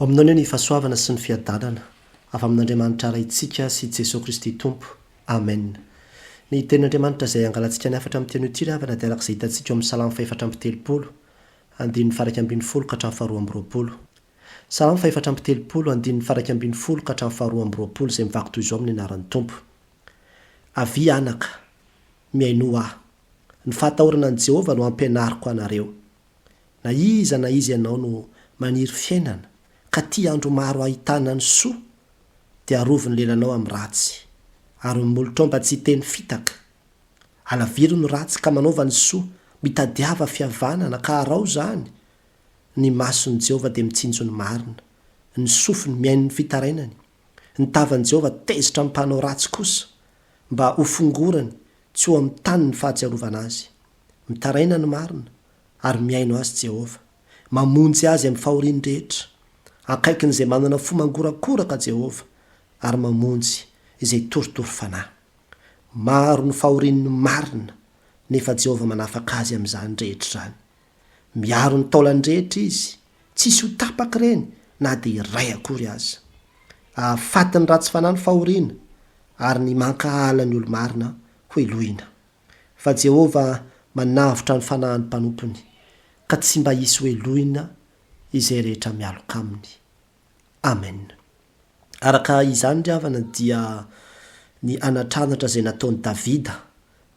Aminao ny fahasoavana sy ny fiadanana avy amin'Andriamanitra raintsika sy Jesosy Kristy Tompo. Amen. Ny tenin'Andriamanitra izay angalantsika ny afatra amin'ny teny ity ravana dia arak'izay hitantsika amin'ny Salamo 430, andininy faraka ambin'ny folo ka hatramin'ny faharoa amby roapolo. Salamo 430, andininy faraka ambin'ny folo ka hatramin'ny faharoa amby roapolo, izay mivaky toy izao amin'ny anaran'ny Tompo. Avy anaka, miaino aho, ny fahatahorana an'i Jehovah no ampianariko anareo. Na iza ianao no maniry fiainana, ka ty andro maro ahitana ny soa, dia arovo ny lelanao amin'ny ratsy, ary molotrao mba tsy teny fitaka. Alaviry ny ratsy ka manaova ny soa, mitadiava fihavanana ka arao zany. Ny mason'i Jehovah dia mitsinjo ny marina, ny sofiny miaino ny fitarainany. Ny tavan'i Jehovah tezitra mpanao ratsy kosa, mba ho fongorany tsy ho amin'ny tany ny fahatsiarovana azy. Mitaraina ny marina, ary miaino azy Jehovah, mamonjy azy amin'ny fahoriany rehetra. Akaikin'izay manana fo mangorakoraka Jehovah, ary mamonjy izay toritory fanahy. Maro ny fahorian'ny marina, nefa Jehovah manafaka azy amin'izany rehetra zany. Miaro ny taolany rehetra izy, tsisy ho tapaka ireny na dia iray akory aza. Ahafatiny ratsy fanahy ny fahoriana, ary ny mankahala ny olo-marina ho elohina. Fa Jehovah manavotra ny fanahin'ny mpanompony, ka tsy mba hisy ho elohina izay rehetra mialoka aminy. Amen. Araka izany ravana dia ny anatranatra izay nataon'i Davida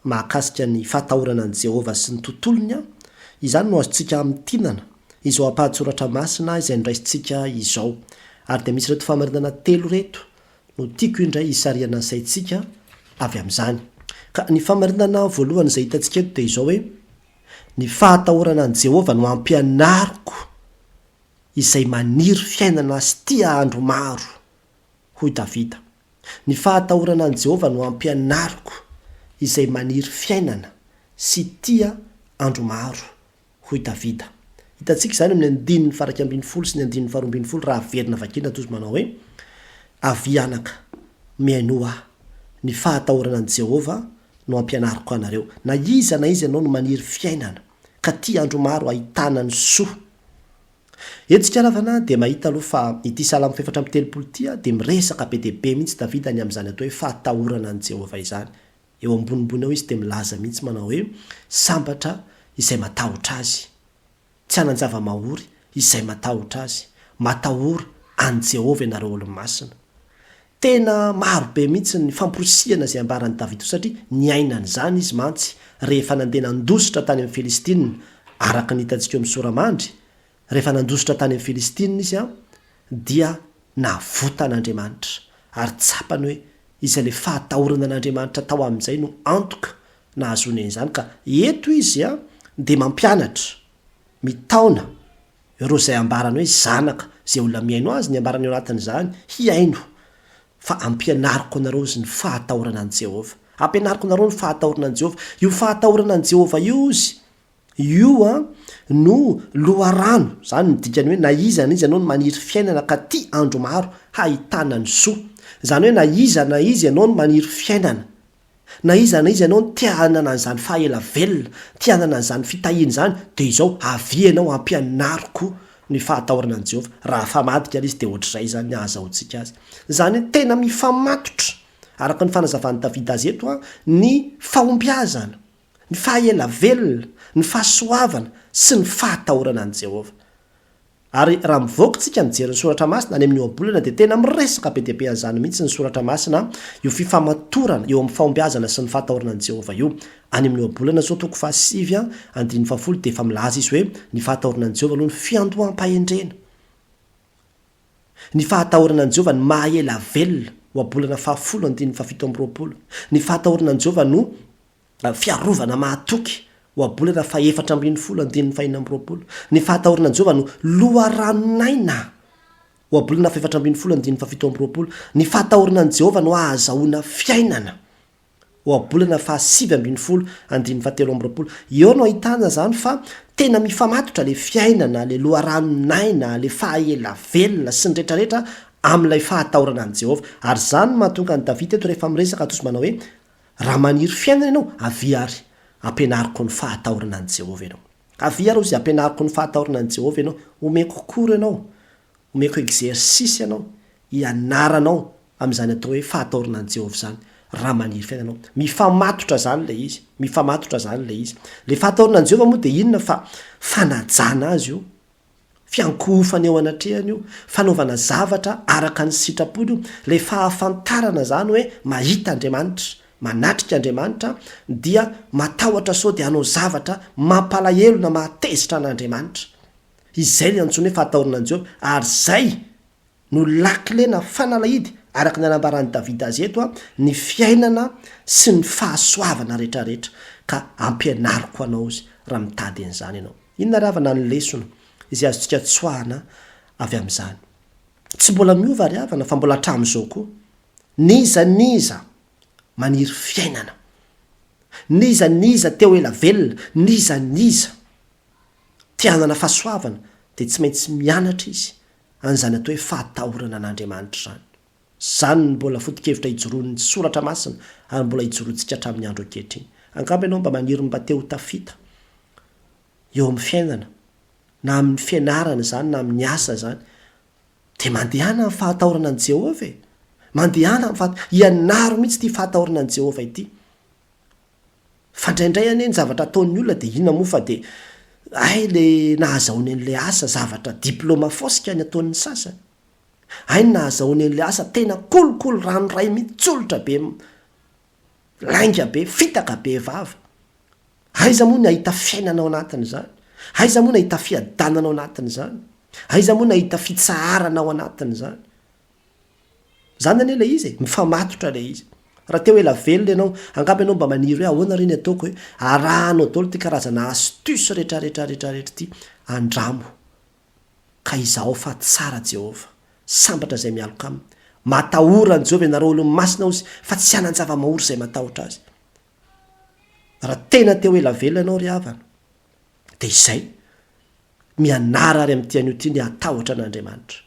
mahakasika ny fahatahorana an'i Jehovah sy ny tontolony, izany no azontsika amin'ny tinana izao ampahatsoratra masina izay niraisintsika izao. Ary dia misy reto famarinana telo reto no tiako indray hisariana ny saintsika avy amin'izany. Ka ny famarinana voalohany izay hitantsika eto dia izao hoe: ny fahatahorana an'i Jehovah no ampianariko izay maniry fiainana sy tia andro maro, hoy Davida. Ny fahatahorana an'i Jehovah no ampianariko izay maniry fiainana sy tia andro maro, hoy Davida. Hitantsika izany amin'ny andininy faraka ambin'ny folo sy ny andininy faharoa ambin'ny folo, raha verina vakina toy manao hoe: avy anaka, miaino aho, ny fahatahorana an'i Jehovah no ampianariko anareo. Na iza ianao no maniry fiainana, ka tia andro maro ahitana ny soa. Etsika ravana dia mahita aloha fa ity Salamo 430 ity dia miresaka be dia be mihitsy Davida ny amin'izany atao hoe fahatahorana an'i Jehovah izany. Eo ambonimbony eo izy dia milaza mihitsy manao hoe sambatra izay matahotra azy, tsy hanan-java-mahory izay matahotra azy. Matahory an'i Jehovah ianareo olo-masina. Tena maro be mihitsy ny famporosiana izay ambaran'i Davida satria niainana izany izy mantsy rehefa nandeha nandositra tany amin'ny Filistina, araka ny hitantsika eo amin'ny Soramandry. Rehefa nandositra tany amin'ny Filistina izy dia navotan'Andriamanitra, ary tsapany hoe izay le fahatahorana an'Andriamanitra tao amin'izay no antoka nahazony an'izany. Ka eto izy dia mampianatra, mitaona ireo izay ambarany hoe zanaka, izay olona miaino azy ny ambarany eo anatin'izany, hiaino fa ampianariko anareo izy ny fahatahorana an'i Jehovah. Ampianariko anareo ny fahatahorana an'i Jehovah. Io fahatahorana an'i Jehovah io no loharano, zany ny dikany hoe na iza ianao no maniry fiainana ka ty andro maro hahitana ny soa. Zany hoe na iza ianao no maniry fiainana, na iza ianao no tia hanana an'izany fahela velona, tia hanana an'izany fitahiana izany, dia izao avy ianao ampianariko ny fahatahorana an'i Jehovah. Raha famadika izy dia ohatr'izay zany ny ahazahoantsika azy. Zany hoe tena mifamatotra araka ny fanazavan'i Davida azy eto ny fahombiazana, ny fahela velona, ny fahasoavana sy ny fahatahorana an'i Jehovah. Ary raha mivoaka tsika mijery ny soratra masina any amin'ny ohabolana dia tena miresaka be dia be an'izany mihitsy ny soratra masina, io fifamatorana eo amin'ny fahombiazana sy ny fahatahorana an'i Jehovah io. Any amin'ny ohabolana zao toko 7 andininy 10 dia efa milaza izy hoe ny fahatahorana an'i Jehovah aloha ny fiandoham-pahendrena. Ny fahatahorana an'i Jehovah ny mahela velona, ohabolana 10 andininy 7 Ny fahatahorana an'i Jehovah no fiarovana mahatoky, ohabolana 4 andininy 4. Ny fahatahorana an'i Jehovah no loharanonaina, ohabolana 4 andininy 7. Ny fahatahorana an'i Jehovah no ahazahoana fiainana, ohabolana 7 andininy 7. Eo no ahitana zany fa tena mifamatotra le fiainana, le loharanonaina, le fahela velona sy ny rehetrarehetra amin'ilay fahatahorana an'i Jehovah. Ary zany mahatonga ny Davida eto rehefa miresaka toy manao hoe: raha maniry fiainana ianao, avy ary ampianariko ny fahatahorana an'i Jehovah ianao. Avy ary izy ampianariko ny fahatahorana an'i Jehovah ianao, omeko kokory ianao, omeko exercice ianao ianaranao amin'izany atao hoe fahataorinan'i Jehovah zany raha maniry fiainanao. Mifamatotra zany le izy, mifamatotra zany le izy. Le fahataorinan'i Jehovah moa dia inona fa fanajana azy io, fiankofana eo anatrehany io, fanaovana zavatra araka ny sitrapony io, le fahafantarana zany hoe mahita Andriamanitra, manatrika Andriamanitra dia matahotra sao dia hanao zavatra mampalahelo na mahatezitra an'Andriamanitra. Izay le antsoina hoe fahataorinan'i Jehovah, ary zay no lakile na fanalahidy araka ny anambaran'i Davida azy eto ny fiainana sy ny fahasoavana rehetrarehetra, ka ampianariko anao izy raha mitady an'izany ianao. Inona ravana ny lesona izay azontsika tsoahana avy amin'izany? Tsy mbola miova ry havana fa mbola hatramin'izao koa. Niza maniry fiainana, niza teo ela velona, niza tianana fahasoavana dia tsy maintsy mianatra izy an'izany atao hoe fahatahorana an'Andriamanitra zany. Zany ny mbola foto-kevitra hijoroan'ny soratra masina ary mbola hijorontsika hatramin'ny andro ankehitriny. Angamba ianao mba maniry mba te ho tafita eo amin'ny fiainana na amin'ny fianarana zany na amin'ny asa zany, dia mandehana amin'ny fahatahorana an'i Jehovah e. Mandehana ianaro mihitsy ty fahatahorana an'i Jehovah ity. Fandraindray anie ny zavatra ataon'ny olona dia inona moa fa dia le nahazaony an'le asa zavatra diplôma fosika ny ataon'ny sasany. Nahazaony an'le asa tena kolokolo ranoray mitsolotra be, lainga be, fitaka be vava. Aiza moa ny ahita fiainana ao anatin'izany? Aiza moa ny ahita fiadanana ao anatin'izany? Aiza moa ny ahita fitsaharana ao anatin'izany? Zany anie le izy, mifamatotra le izy. Raha teo ela velona ianao, angamba ianao mba maniry hoe ahoana ry ny ataoko hoe arahanao daholo ty karazana astuce rehetrarehetra ty andramo, ka izaho fa tsara Jehovah, sambatra izay mialoka aminy. Matahora ny Jehovah ianareo olo masina ozy fa tsy hanan-java-mahory izay matahotra azy. Raha tena teo ela velona ianao ry havana, dia izay mianara ary amin'ny tian'io ty ny atahotra an'Andriamanitra.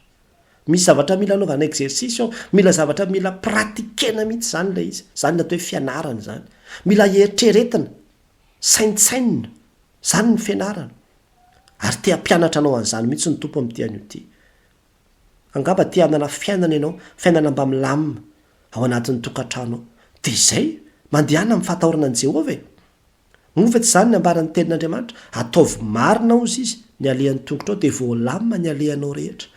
Misy zavatra mila anaovana exercice ao, mila zavatra mila pratikena mihitsy zany le izy. Zany natao hoe fianarana zany. Mila eritreretina, saintsainina, zany ny fianarana. Ary te hampianatra anao an'izany mihitsy ny tompo amin'ny tian'io ty. Angamba te hanana fiainana ianao, fiainana mba milamina ao anatin'ny tokantrano. Dia izay mandehana amin'ny fahatahorana an'i Jehovah e. Mova tsy zany ny ambaran'ny tenin'Andriamanitra, ataovy marina ozy izy ny alehan'ny tongotra ao dia voalamina ny alehanao rehetra.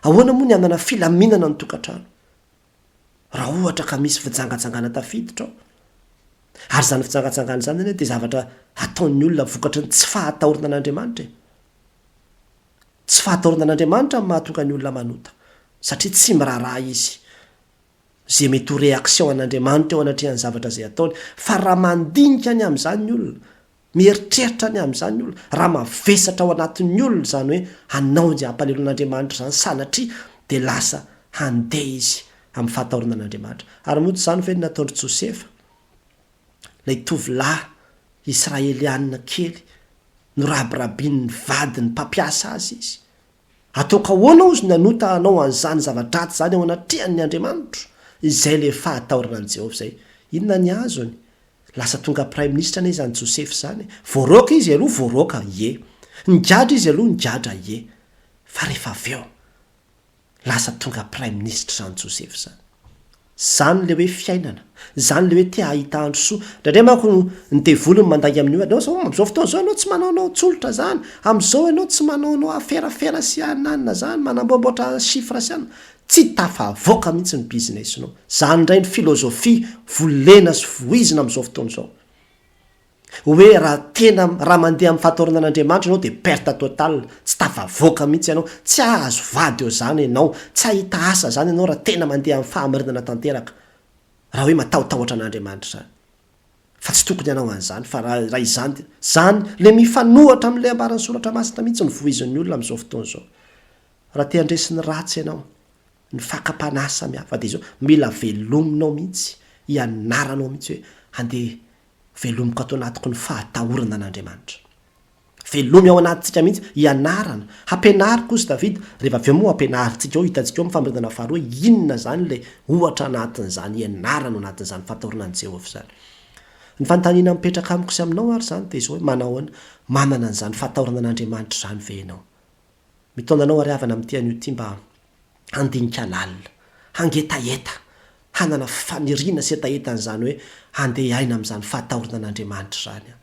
Ahoana moa ny anana filaminana ny tokantrano? Raha ohatra ka misy fijangatsangana tafiditra ao. Ary zany fijangatsangana zany anie dia zavatra ataon'ny olona vokatra ny tsy fahatahorana an'Andriamanitra e. Tsy fahatahorana an'Andriamanitra ny mahatonga ny olona manota, satria tsy miraharaha izy zay mety ho réaction an'Andriamanitra eo anatrehan'ny zavatra izay ataony. Fa raha mandinika ny amin'izany ny olona, mieritreritra ny amin'izany ny olona, raha mavesatra ao anatin'ny olona zany hoe hanao ny hampalelo an'Andriamanitra zany sanatria, dia lasa handeha izy amin'ny fahatahorana an'Andriamanitra. Ary moa tsy zany ve nataon'i Josefa, ilay tovolahy Israelianina kely norabirabin'ny vadiny mpampiasa azy izy. Ataoko ahoana ozy nanota anao an'izany zava-dratsy zany ao anatrehan'ny Andriamanitra? Izay le fahatahorana an'i Jehovah izay. Inona ny azony? Lasa tonga prime ministre anie zany Josefa zany. Voaroaka izy aloha voaroaka, ie. Nigadra izy aloha nigadra, ie. Fa rehefa avy eo lasa tonga prime ministre zany Josefa zany. Zany le hoe fiainana, zany le hoe te ahita andro soa. Ndraindray manko ny devolony manday amin'io anao, amin'izao fotoana izao ianao tsy manaonao tsolotra zany, amin'izao ianao tsy manaonao aferafera sy ananina zany, manamboamboatra chiffre sy anana. Tsy tafavoaka mihitsy ny businessinao. Zany indray ny filozofia volena sy voizina amin'izao fotoana izao. Hoe raha mandeha amin'ny fahatahorana an'Andriamanitra ianao dia perte totale, tsy tafavoaka mihitsy ianao, tsy ahazo vady eo zany ianao, tsy ahita asa zany ianao raha tena mandeha amin'ny fahamarinana tanteraka, raha hoe matahotahotra an'Andriamanitra zany. Fa tsy tokony ianao an'izany, fa raha izany le mifanohatra amin'ilay ambaran'ny soratra masina mihitsy ny voizin'ny olona amin'izao fotoana izao. Raha te handresy ny ratsy ianao, ny fakapanahy samihafa, dia izao mila velominao mihitsy, ianaranao mihitsy hoe handeha velomiko ato anatiko ny fahatahorana an'Andriamanitra. Velomy ao anatintsika mihitsy ianarana, hampianariko ozy Davida, rehefa avy eo moa hampianarintsika ao, hitantsika ao mifampirodana faharoa inona zany le ohatra anatin'izany ianarana ao anatin'izany fahatahorana an'i Jehovah zany. Ny fanontaniana mipetraka amiko sy aminao ary zany dia izao hoe manahoana manana an'izany fahatahorana an'Andriamanitra zany ve ianao? Mitondra anao ary havana amin'ny tian'io ty mba andinika lalina hangetaeta hanana faniriana sy etaetan'izany hoe andeha aina amin'izany fahatahorana an'andriamanitra zany a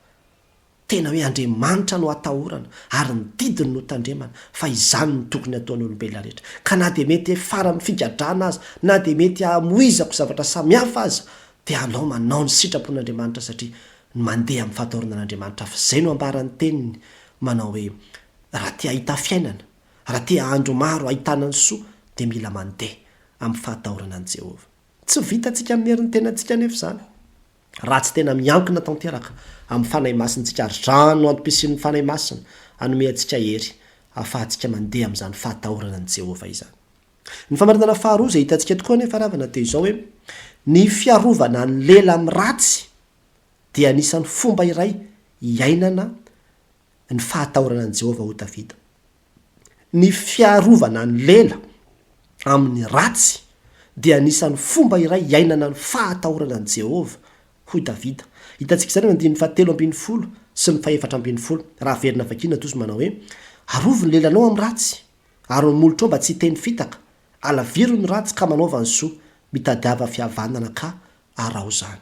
tena hoe andriamanitra no atahorana ary ny didiny no tandremana fa izany no tokony ataony olombelona rehetra ka na de mety fara mifigadrana azy na de mety amoizako zavatra samihafa azy dia alao manao ny sitrapon'andriamanitra satria mandeha amin'ny fahatahorana an'andriamanitra fa zay no ambaran'ny teniny manao hoe raha tia ahita fiainana raha tia andro maro ahitana ny soa dia mila mandeha amin'ny fahatahorana an' Jehova tsy vitantsika amin'ny herin'ny tenantsika nefa zany raha tsy tena miankina tanteraka amin'ny fanahy masintsika ary rano antom-pisian'ny fanahy masina anome antsika hery ahafahantsika mandeha amin'izany fahatahorana an' Jehova izany. Ny famaritana faharoa izay hitantsika tokoa nefa ravana teo izao hoe ny fiarovana ny lela amin'ny ratsy dia anisan'ny fomba iray iainana ny fahatahorana an' Jehova ho Davida. Ny fiarovana ny lela amin'ny ratsy dia anisan'ny fomba iray iainana ny fahatahorana an' Jehova ho Davida. Hitantsika izany andiny 7:10 sy ny 4:10 raha verina vakina tozy manao hoe arovo ny lelanao amin'ny ratsy ary molotro mba tsy teny fitaka alaviro ny ratsy ka manaova ny soa mitadiava fihavanana ka arao zany.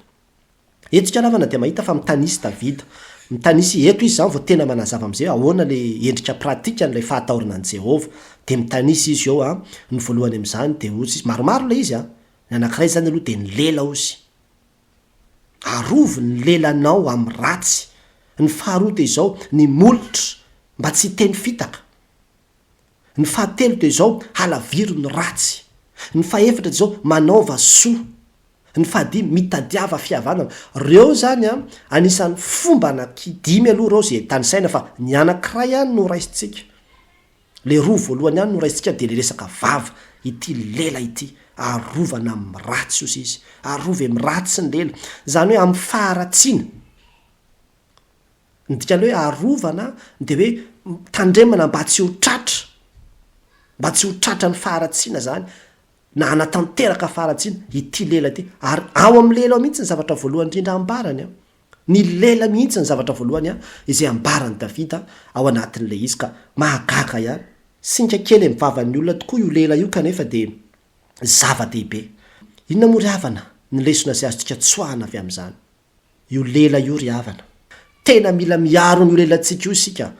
Eto ravana dia mahita fa mitanisy Davida mitanisy eto izy zany vao tena manazava amin'izay ahoana le endrika pratika n'ilay fahatahorana an' Jehova dia mitanisy izy eo ny voalohany amin'izany dia ozy izy maromaro le izy ny anankiray zany aloha dia ny lela ozy arovo ny lelanao amin'ny ratsy. Ny faharoa dia izao ny molotra mba tsy teny fitaka. Ny fahatelo dia izao halaviro ny ratsy. Ny fahaefatra dia izao manaova soa. Ny fahadimy mitadiava fihavanana. Reo zany anisan'ny fomba anankidimy aloha reo zay tany saina fa ny anankiray ihany no raisitsika. Le roa voalohany ihany no raisitsika dia le resaka vava ity lela ity arovana amin'ny ratsy ozy izy arovy amin'ny ratsy ny lela zany hoe amin'ny faharatsiana ny dikany hoe arovana dia hoe tandremana mba tsy ho tratra ny faharatsiana zany na anatanteraka faharatsiana ity lela ity ary ao amin'ny lela ao mihitsy ny zavatra voalohany indrindra ambarany ny lela mihitsy ny zavatra voalohany izay ambarany Davida ao anatin'le izy ka mahagaga ihany sinka kely mivavan'ny olona tokoa io lela io kanefa dia zava-dehibe. Inona moa ry havana ny lesona izay azontsika tsoahana avy amin'izany io lela io ry havana tena mila miaro ny io lelantsika io isika.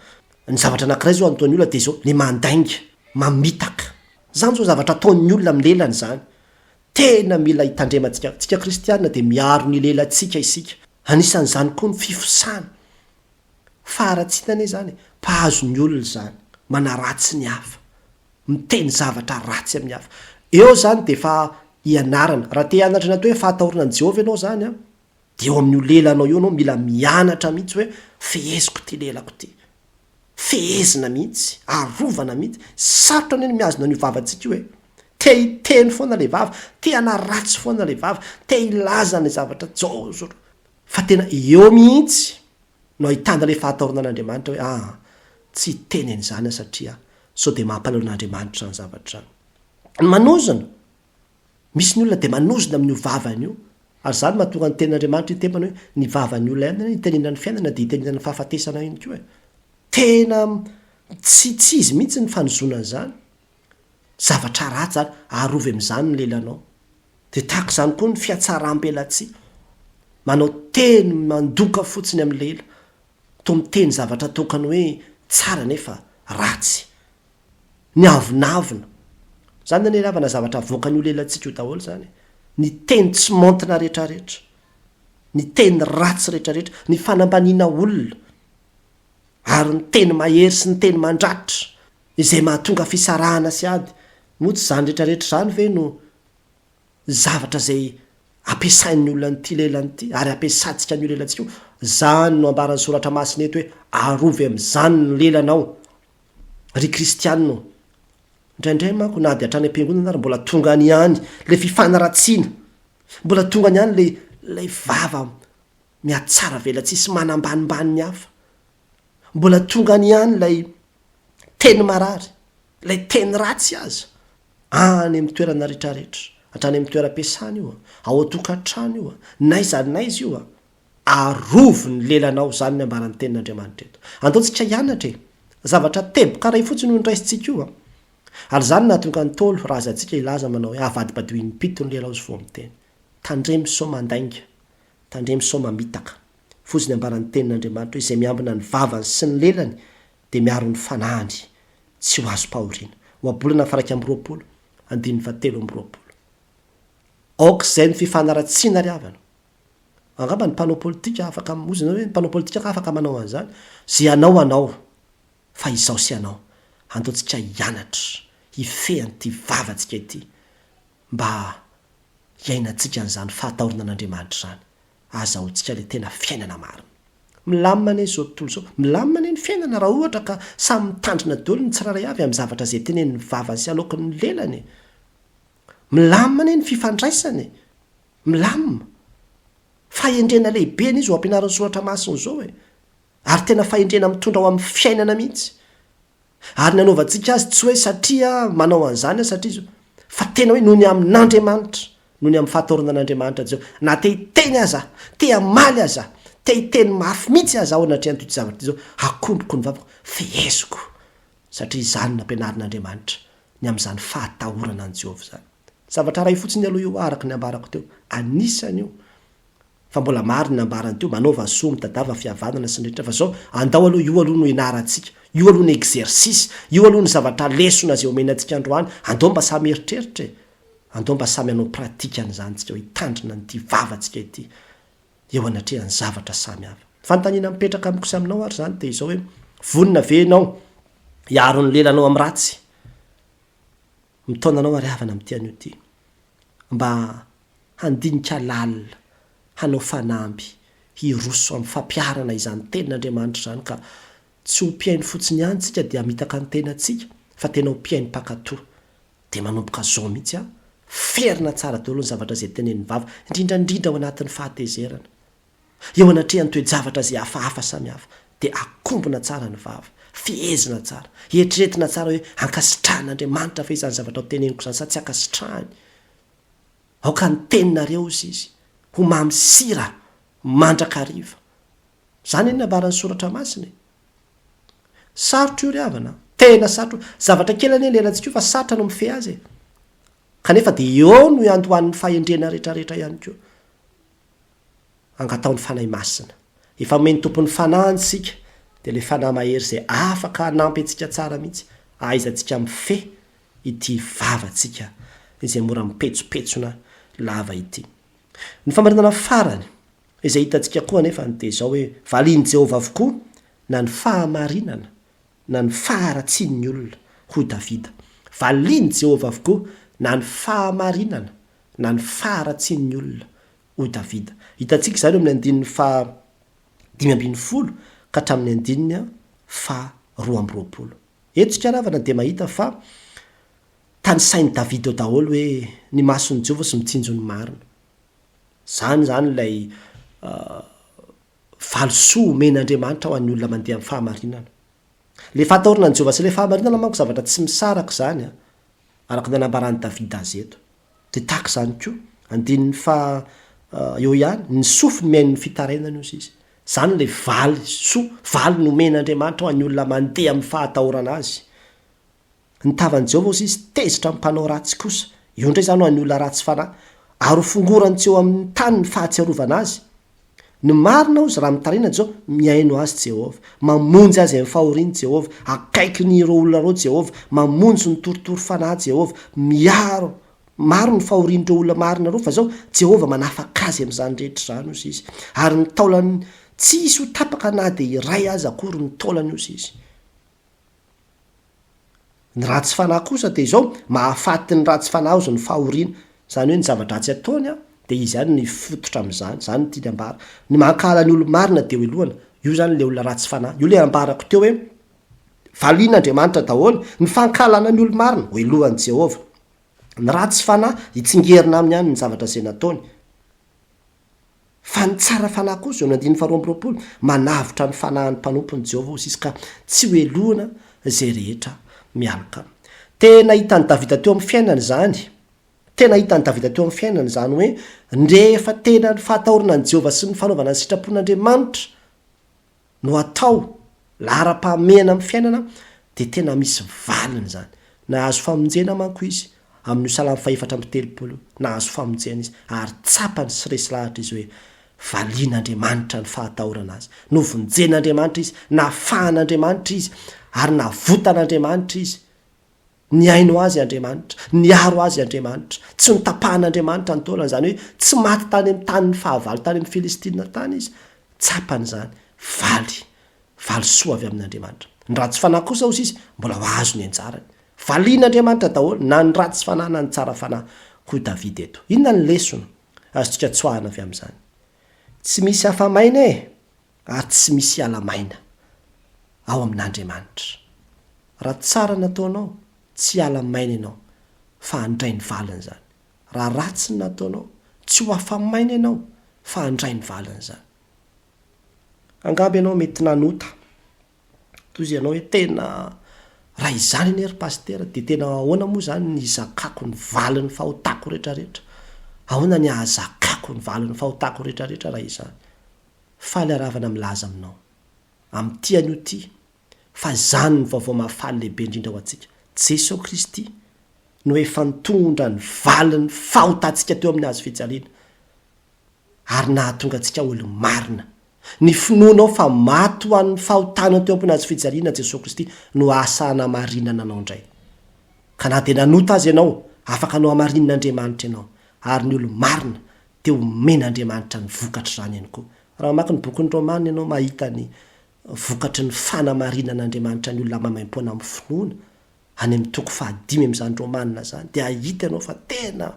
Ny zavatra anankiray zao ataon'ny olona dia izao ny mandainga mamitaka zany zao zavatra ataon'ny olona amin'ny lelany zany tena mila hitandremantsika tsika kristianina dia miaro ny lelantsika isika anisan'izany koa ny fifosana faharatsiana zany mpahazo ny olona zany manaratsy ny hafa miteny zavatra ratsy amin'ny hafa eo zany dia fa ianarana raha te hianatra na hoe fahatahorana an' Jehova ianao zany dia eo amin'io lelanao io anao mila mianatra mihitsy hoe feheziko ty lelako ty fehezina mihitsy arovana mihitsy sarotra ny miazona ny vavantsika io te hiteny foana le vava te hanaratsy foana le vava te hilaza ny zavatra jaozoro fa tena eo mihitsy no ahitana le fahatahorana an'Andriamanitra hoe tsy teny an'izany satria sao dia mampalalo an'Andriamanitra ny zavatra zany. Ny manozona misy ny olona dia manozona amin'io vavany io ary zany mahatonga ny tenin'Andriamanitra hitempana hoe ny vavany olona ihany hitenenana ny fiainana dia hitenenana ny fahafatesana ihany koa tena tsy izy mihitsy ny fanozonana zany zavatra ratsy zany arovy amin'izany ny lelanao dia tahaka izany koa ny fiatsaram-belatsia manao teny mandoka fotsiny amin'ny lela to miteny zavatra tokany hoe tsara nefa ratsy ny avonavona zany ny ravana zavatra avoakany io lelantsika io daholo zany ny teny tsy montina rehetrarehetra ny teny ratsy rehetrarehetra ny fanambaniana olona ary ny teny mahery sy ny teny mandratra izay mahatonga fisarahana sy ady motsy zany rehetrarehetra zany ve no zavatra zay ampiasain'ny olona nyity lelan'ity ary ampiasantsika n'io lelantsika io zany no ambaran'ny soratra masina eto hoe arovy amin'izany ny lelanao ry kristianina indraindray manko na dia hatrany am-piangonana ary mbola tonga any ihany le fifanaratsiana mbola tonga any ihany lay vava miatsara velantsisy manambanimbany hafa mbola tonga any ihany lay teny marary lay teny ratsy aza any amin'ny toerana rehetrarehetra hatrany amin'ny toeram-piasana io ao atokantrano io naiza io arovo ny lelanao zany ny ambaran'ny tenin'Andriamanitra eto. Andaontsika hianatra zavatra teboka ray fotsiny no nyraisintsika io ary zany nahatonga ny tolo raza antsika ilaza manao hoe avadibadioin'ny pito ny lehilahy zy vo amin'ny teny tandremy somandainga tandremy somamitaka foziny ambaran'ny tenin'andriamanitra hoe izay miambina ny vavany sy ny lelany dia miaro ny fanahany tsy ho azo pahoriana oabolana faraky amby roapolo andin'ny vatelo amby roapolo aoka izay ny fifanaratsiana ry havana angamba ny mpanao politika afaka ozina hoe ny mpanao politika ka afaka manao an'izany zay anao fa izao sy anao andaontsika hianatra hifehany ty vavantsika ity mba hiainantsika n'izany fahataorina an'andriamanitra zany azahoantsika le tena fiainana marina milamina zao tontolo zao milamina ny fiainana raha ohatra ka samy mitandrina daholo ny tsiraray avy amin'ny zavatra zay teneny ny vavany sy aloky ny lelany milamina ny fifandraisany milamina fahendrena lehibe n'izy ho ampianaran'ny soratra masiny zao ary tena fahendrena mitondra ao amin'ny fiainana mihitsy ary nanaovantsika azy tsy hoe satria manao an'izany satria zao fa tena hoe noho ny amin'andriamanitra noho ny amin'ny fahataorana an'andriamanitra zao na te hiteny aza te hamaly aza te hiteny mafy mihitsy aza ao anatrehan'ity zavatra ty zao akomboko ny vavako feheziko satria izany nampianarin'andriamanitra ny amin'izany fahatahorana an' Jehovah zany zavatra ray fotsiny aloha io araka ny ambarako teo anisany io fa mbola maro ny ambarany teo manaova soa mitadava fihavanana sy nrehetra fa zao andao aloha io aloha no inarantsika io aloha ny exercice io aloha ny zavatra lesona zay omenantsika androany andao mba samy eritreritra andao mba samy anao pratika an'izantsika ho hitandrina nyity vavantsika ity eo anatrehan'ny zavatra samy hafa fanontaniana mipetraka amikosa aminao ary zany de izao hoe vonina venao hiaro ny lelanao amin'ny ratsy mitonanao ary havana amin'ity an'io ty mba handinika lalina hanao fanamby hiroso amin'ny fampiarana izany tenin'andriamanitra zany ka tsy ho mpiainy fotsiny ihany tsika dia mitaka ny tenantsika fa tena ho mpiainy mpakatoa de manomboka zao mihitsy ferina tsara daholo ny zavatra zay tenen'ny vava indrindrandrindra ao anatin'ny fahatezerana eo anatrehan'ny toe-javatra zay hafahafa samy hafa de akombona tsara ny vava fiezina tsara eritreretina tsara hoe ankasitrahan'andriamanitra fa izany zavatra ho teneniko zany sa tsy ankasitrahany aoka ny teninareo izy ho mamysira mandrakariva zany eny nabaran'ny soratra masiny sarotro io ry havana tena sarotro zavatra kelany eny lelantsika io fa sarotra no mife azy kanefa de eo no andohan'ny fahendrena rehetrarehetra ihany koa angataon'ny fanahy masina efa omeny tompon'ny fanahantsika de le fanahy mahery zay afaka hanampy antsika tsara mihitsy aizantsika mife ity vavantsika izay mora mipetsopetsona lava ity ny famarinana farany izay hitantsika koa nefa de zao hoe valiny Jehovah avokoa na ny fahamarinana na ny faharatsian'ny olona ho Davida valiny Jehovah avokoa na ny fahamarinana na ny faharatsian'ny olona ho Davida hitantsika zany amin'ny andininy fa 5:10 ka hatramin'ny andininy fa 2:20 eto tsika ravana de mahita fa tany sain'ny Davida ao daholo hoe ny mason'ny Jehovah sy mitsinjo ny marina zany lay valosoa men'andriamanitra ho an'ny olona mandeha amin'ny fahamarinana le fahataorana ny Jehovah sy le fahamarinana manko zavatra tsy misaraka zany araka nanambarany Davida azy eto de tahaka zany koa andininy fa eo ihany ny sofiny miain'ny fitarainana io izy zany le valy no men'andriamanitra ho an'ny olona mandeha amin'ny fahatahorana azy ny tavan'i Jehovah izy tezitra mpanao ratsy kosa io ndray zany ho an'ny olona ratsy fanahy ary ho fongorany tsy eo amin'ny tany ny fahatsiarovana azy ny marina ozy raha mitaraina zao miaino azy Jehovah mamonjy azy amin'ny fahoriany Jehovah akaiky ny ireo olona reo Jehovah mamonjy ny torotoro fanahy Jehovah miaro maro ny fahorian'ireo olona marina reo fa zao Jehovah manafaka azy amin'izany rehetra zany ozy izy ary ny taolany tsy isy ho tapaka na de iray azy akory ny taolany ozy izy ny ratsy fanahy kosa de zao mahafaty ny ratsy fanahy ozy ny fahoriana zany hoe ny zavatra-dratsy ataony de izy any ny fototra amin'izany zany tiany ambara ny mankala ny olo marina de hoe lohana io zany le olona ratsy fanahy io le ambarako teo hoe valin'andriamanitra daholo ny fankalana ny olo marina hoe lohan'i Jehovah ny ratsy fanahy hitsingerina aminy ihany ny zavatra zay nataony fa ny tsara fanahy kosa eo ny andininy 2:20 manavitra ny fanahin'ny mpanompony Jehovah ozy izy ka tsy hoe lohana zay rehetra mialaka tena hitany Davida teo amin'ny fiainany zany tena hitany Davida teo amin'ny fiainany zany hoe ndrefa tena ny fahataorana ny Jehovah sy ny fanaovana ny sitrapon'Andriamanitra no atao lara-pahamehana amin'ny fiainana de tena misy valiny zany nahazo famonjena manko izy amin'ny salamy fahefatra amby telopolo nahazo famonjena izy ary tsapany sy resy lahatra izy hoe valian'andriamanitra ny fahatahorana azy novonjen'andriamanitra izy nafahan'andriamanitra izy ary navotan'andriamanitra izy ny aino azy andriamanitra ny aro azy andriamanitra tsy nitapahan'andriamanitra ny taolana zany hoe tsy maty tany amin'ny tanyny fahavalo tany amin'ny filistina tany izy tsapany zany valy soa avy amin'andriamanitra ny ratsy fanahy kosa ozy izy mbola ho azo ny anjarany valian'andriamanitra daholo na ny ratsy fanahy na ny tsara fanahy hoy Davida eto inona ny lesona azotsika tsoahana avy amin'izany tsy misy hafa-maina ary tsy misy ala-maina ao amin'andriamanitra raha tsara nataonao tsy ala-maina ianao fa handray ny valiny zany raha ratsy ny nataonao tsy ho hafa-maina ianao fa handray ny valiny zany angamba ianao mety nanota toy izy ianao hoe tena raha izany anie ry pastera dia tena ahoana moa zany ny zakako ny valiny fahotako rehetrarehetra ahoana ny ahazakako ny valiny fahotako rehetrarehetra raha izany faly aravana milaza aminao amin'ity anio ty fa zany ny vaovao mahafaly lehibe indrindra ho antsika Jesosy Kristy no efa nitondra ny valiny fahotantsika teo amin'ny hazo fijaliana ary nahatonga antsika olo marina ny finoanao fa maty ho an'ny fahotanao teo ampony hazo fijaliana Jesosy Kristy no asana marinana anao indray ka na dia nanota azy ianao afaka anao hamarinan'Andriamanitra ianao ary ny olo marina teo men'Andriamanitra ny vokatra zany ihany koa raha maka ny bokin'ny Romana ianao mahita ny vokatry ny fanamarinan'Andriamanitra ny olona mamaim-poana amin'ny finoana any amin'ny toko 5 amin'izany Romana zany dia ahita ianao fa tena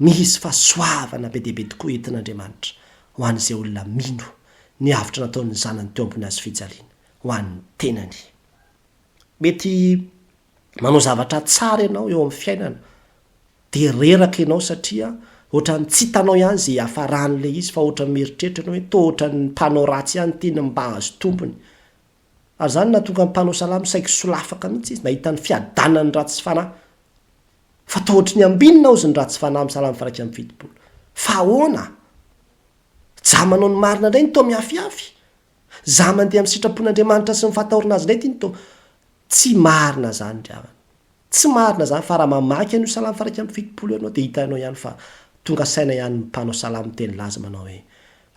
misy fahasoavana be deaibe tokoa entin'Andriamanitra ho an'izay olona mino ny avitra nataon'ny zanany teo ambony hazo fijaliana ho an'ny tenany mety manao zavatra tsara ianao eo amin'ny fiainana dia reraka ianao satria ohatrany tsy hitanao ihany zay hafaran'ilay izy fa ohatrany mieritreritra ianao hoe toa ohatrany mpanao ratsy ihany teny mba azo tompony ary zany natonga ny mpanao salamy saiko solafaka mihitsy izy nahita ny fiadanany ratsy fanahy fa toa ohatry ny ambinina ozy ny ratsy fanahy amin'ny salamy faraika amin'ny fitopolo fa ahoana jamanao ny marina indray ny to miafiafy za mandeha amin'ny sitrapon'Andriamanitra sy ny fahatahorana azy indray ty ny to tsy marina zany dravana tsy marina zany fa raha mamaky an'io salamy faraika amin'ny fitopolo ianao dia hitanao ihany fa tonga saina ihany mpanao salamy teny laza manao hoe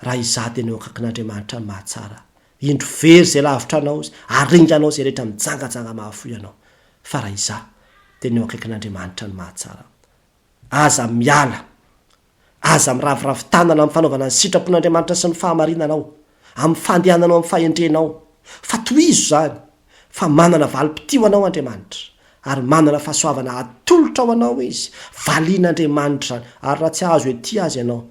raha izady anao akakin'Andriamanitra ny mahatsara indro very zay lavitra anao zy aringanao zay rehetra mijangajanga mahafo ianao fa raha iza dia neo akaikin'Andriamanitra ny mahatsara aza miala aza miraviravin-tanana amin'ny fanaovana ny sitrapon'Andriamanitra sy ny fahamarinanao amin'ny fandehananao amin'ny fahendrenao fa toizo zany fa manana valim-pitio anao Andriamanitra ary manana fahasoavana atolotra ao anao izy valian'Andriamanitra zany ary raha tsy azo ety azy ianao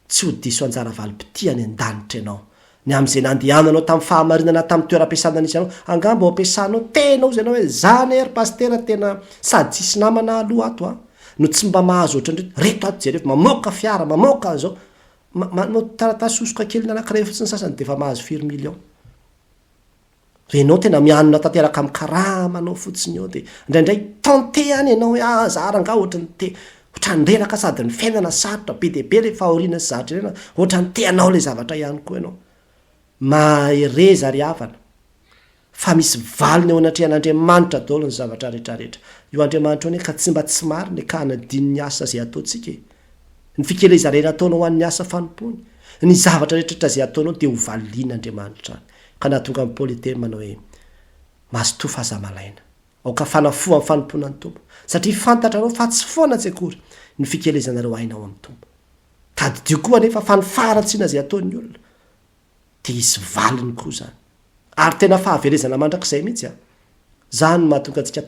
tsy ho diso anjara valim-pitiany an-danitra ianao ny amin'izay nandehananao tamin'ny fahamarinana tamin'ny toeram-piasana nisy ianao angamba ao ampiasanao tena ozy ianao hoe zany ery pastera tena sady tsisy namana aloha ato no tsy mba mahazo ohatrany reto ato jereo mamoaka fiara mamoaka zao taratasy osoka kely nanankiray fotsiny sasany dia efa mahazo 4 million renao tena mianona tanteraka amin'ny karamanao fotsiny eo dia indraindray tante any ianao hoe azaranga ohatrany te ohatrany reraka sady ny fiainana sarotra be deaibe rehefa aoriana sy zatra irena ohatrany teanao ilay zavatra ihany koa ianao mahereza ry havana fa misy valiny eo anatrehan'Andriamanitra daholo ny zavatra rehetrarehetra io Andriamanitra hoe ka tsy mba tsy marina ka hanadiny ny asa zay ataontsika ny fikelezarena ataonao ho an'ny asa fanompony ny zavatra rehetrarehetra zay ataonao dia ho valian'Andriamanitra ka nahatonga amin'ny Paoly teny manao hoe mazotoa fahazamalaina aoka fanafoa amin'ny fanompona ny tompo satria fantatra anao fa tsy foana tsy akory ny fikelezanareo ainao amin'ny tompo tadidio koa nefa fanifaratsiana zay ataon'ny olona dia isy valiny koa zany ary tena fahaverezana mandrakizay mihitsy zany mahatonga antsika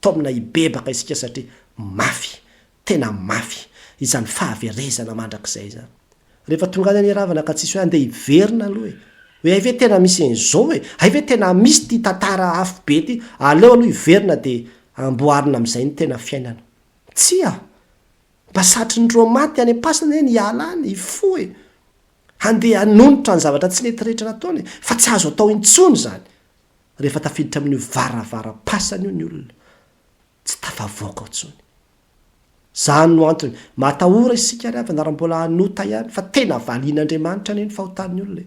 taomina hibebaka isika satria mafy tena mafy izany fahaverezana mandrakizay zany rehefa tonga any ravana ka tsisy hoe andeha hiverina aloha hoe ay ve tena misy an'izao hoe ay ve tena misy ty tantara afo be ty aleo aloha hiverina dia amboarina amin'izay ny tena fiainana tsy mba satry ny romaty any am-pasina ny hiala any hifo handeha hanonitra ny zavatra tsy nety rehetra nataony fa tsy azo atao intsony zany rehefa tafiditra amin'io varavara-pasana io ny olona tsy tafavoaka intsony zany no antony matahora isika ry avana raha mbola hanota ihany fa tena valian'Andriamanitra ny fahotan'ny olona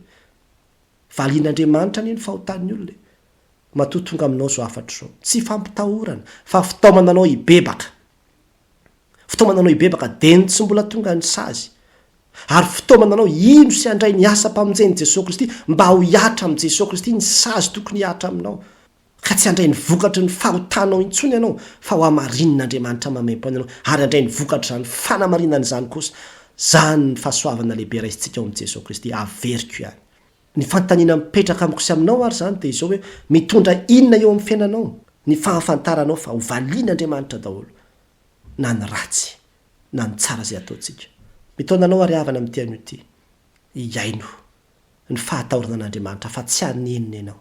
valian'Andriamanitra ny fahotan'ny olona matotonga aminao so afatra zao tsy fampitahorana fa fitaomananao ibebaka fitaomananao ibebaka deny tsy mbola tonga ny sazy ary fitaomananao ino sy andray ny asa mpamonjeny Jesosy Kristy mba ho hiatra amin'ny Jesosy Kristy ny sazy tokony hiatra aminao ka tsy andray ny vokatry ny fahotanao intsony ianao fa ho amarin'Andriamanitra mamempo anao ary andray ny vokatra ny fanamarinana izany kosa zany ny fahasoavana lehibe raisintsika ao amin'ny Jesosy Kristy averiko ihany ny fantaniana mipetraka amiko sy aminao ary zany dia izao hoe mitondra inona eo amin'ny fiainanao ny fahafantaranao fa ho valian'Andriamanitra daholo na ny ratsy na ny tsara izay ataontsika mitondranao ary havana amin'ny tian'io ity iaino ny fahatahorana an'Andriamanitra fa tsy hanenina ianao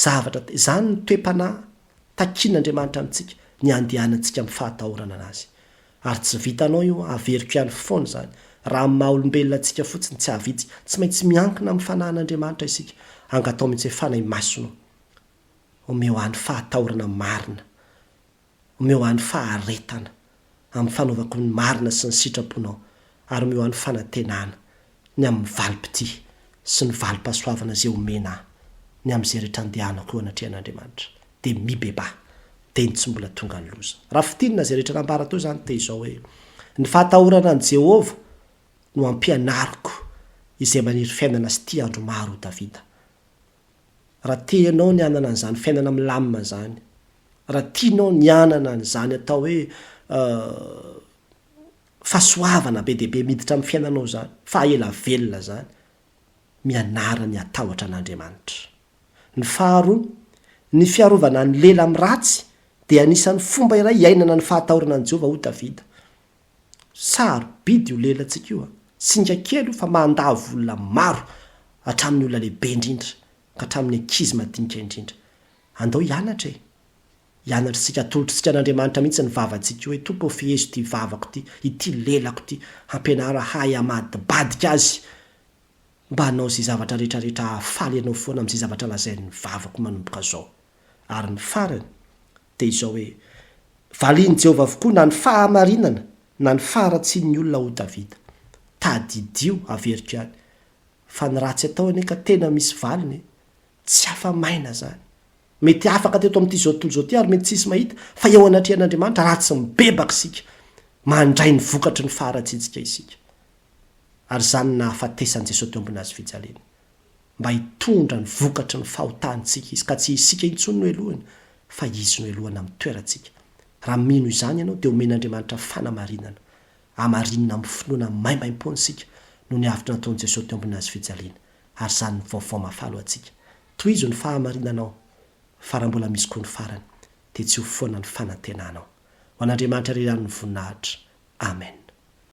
zavatra zany ny toe-panahy takian'Andriamanitra amintsika ny andehanantsika amin'ny fahatahorana anazy ary tsy vitanao io averiko ihany foana zany raha maha olombelona antsika fotsiny tsy havitsy tsy maintsy miankina amin'ny fanahin'Andriamanitra isika angatao mihitsy hoe fanay masona omeo any fahatahorana marina omeo any faharetana amin'ny fanaovako ny marina sy ny sitraponao ary omeo any fanantenana ny amin'ny valipity sy ny valim-pahasoavana izay omena ny amin'izay rehetra andehanako eo anatrehan'Andriamanitra dia mibeba dia tsy mbola tonga ny loza raha fitinina izay rehetra nambara teo zany dia izao hoe ny fahatahorana an' Jehova no ampianariko izay maniry fiainana sy tia andro maro ho Davida raha tianao ny anana an'izany fiainana milamina zany raha tianao ny anana an'izany atao hoe fahasoavana be dehibe miditra amin'ny fiainanao zany fa ela velona zany mianara ny atahotra an'Andriamanitra ny faharoa ny fiarovana ny lela amin'ny ratsy dia anisan'ny fomba iray iainana ny fahatahorana an' Jehova ho Davida sarobidy io lelantsika io singa kely fa mandavo olona maro hatramin'ny olona lehibe indrindra ka hatramin'ny ankizy madinika indrindra andao hianatra hianatra sika atolotritsika an'Andriamanitra mihitsy ny vavantsika hoe tompo fiezo ity vavako ity ity lelako ity hampianara hay amadibadika azy mba hanao izay zavatra rehetrarehetra hafaly ianao foana amin'izay zavatra lazain'ny vavako manomboka zao ary ny farany dia izao hoe valiany Jehova avokoa na ny fahamarinana na ny faharatsian'ny olona ho Davida tadidio averiko ihany fa ny ratsy atao ane ka tena misy valiny tsy afa-maina zany mety afaka teto amin'ity zao tontolo zao ty ary mety tsisy mahita fa eo anatrehan'Andriamanitra ratsy mibebaka isika mandray ny vokatry ny faharatsitsika isika ary zany na hafatesan'i Jesosy teo ambony azy fijalena mba hitondra ny vokatry ny fahotantsika izy ka tsy isika intsony no elohany fa izy no elohana amin'ny toerantsika raha mino izany ianao dia omen'Andriamanitra fanamarinana amarinina amin'ny finoana maimaim-poantsika no ny avitra nataon'i Jesosy teo ambony azy fijalena ary zany ny vaovao mafalo antsika toizo ny fahamarinanao fa raha mbola misy koa ny farany dia tsy ho foana ny fanantenanao ho an'Andriamanitra rirany ny voninahitra amen.